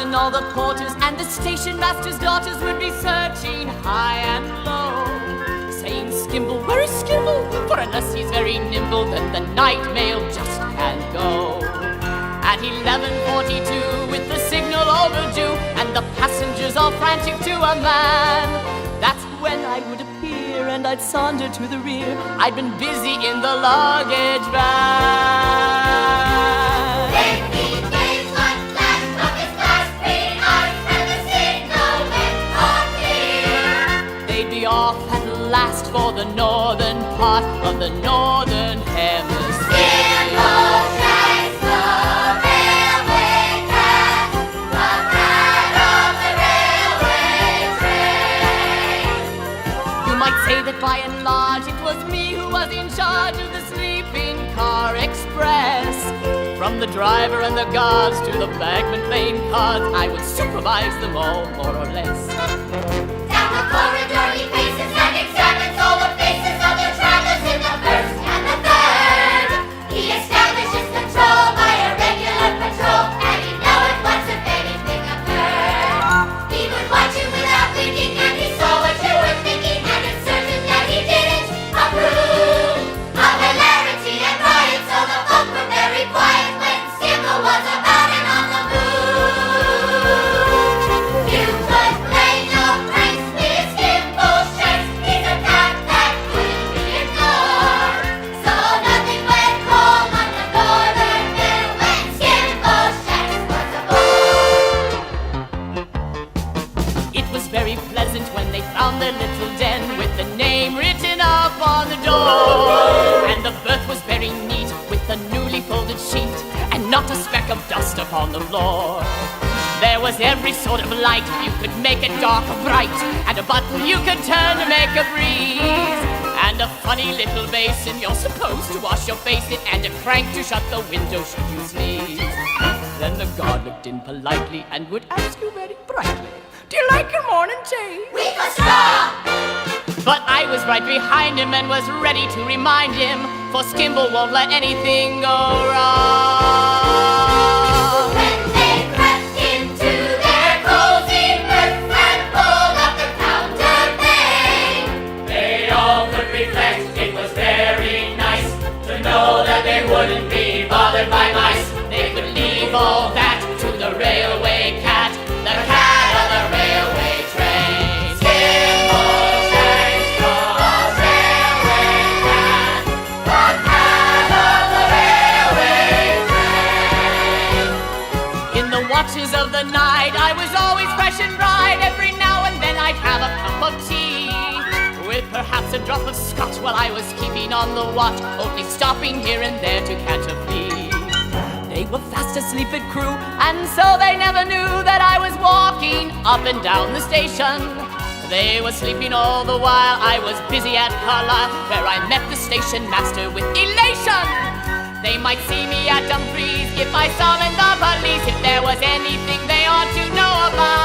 and all the porters and the station master's daughters would be searching high and low, saying, Skimble, where is Skimble? For unless he's very nimble, then the night mail just can't go. At 11:42, with the signal overdue and the passengers all frantic to a man, that's when I would appear and I'd saunter to the rear. I'd been busy in the luggage van. Then he gave one last of his last green eyes, and the signal went on clear. They'd be off at last for the northern part of the northern hemisphere. Skimbleshanks, the railway cat, the cat of the railway train. You might say that by and large it was me who was in charge of the sleeping car express. From the driver and the guards to the bagman playing cards, I would supervise them all, more or less. Down the corridor he paces and examines all the faces of the travelers in the first and the third. He establishes control by a regular patrol, and he'd know at once if anything occurred. He would watch you without blinking, and he saw what you were thinking, and it's certain that he didn't approve of hilarity and riot, so the folk were very quiet when Skimble was about and on the move. You could play no pranks with Skimbleshanks. He's a cat that couldn't be ignored. So nothing went wrong on the northern bill when Skimbleshanks was aboard. It was very pleasant when they found their little den with the name written up on the door. And the berth was very neat with a newly folded sheet and not a speck of dust upon the floor. There was every sort of light. You could make it dark or bright, and a button you could turn to make a breeze, and a funny little basin you're supposed to wash your face in, and a crank to shut the window should you sneeze. Then the guard looked in politely and would ask you very brightly, do you like your morning tea? We go strong. But I was right behind him and was ready to remind him, for Skimble won't let anything go wrong. When they crept into their cozy berth and pulled up the counterpane, They all could reflect it was very nice to know that they wouldn't be bothered by mice. They could leave all that to the railway cat, the cat of the railway train. Skimbleshanks, the railway cat, the cat of the railway train. In the watches of the night, I was always fresh and bright. Every now and then I'd have a cup of tea, with perhaps a drop of scotch while I was keeping on the watch, only stopping here and there to catch a flea. They were fast asleep at crew, and so they never knew that I was walking up and down the station. They were sleeping all the while I was busy at Carlisle, where I met the station master with elation. They might see me at Dumfries if I summoned the police, if there was anything they ought to know about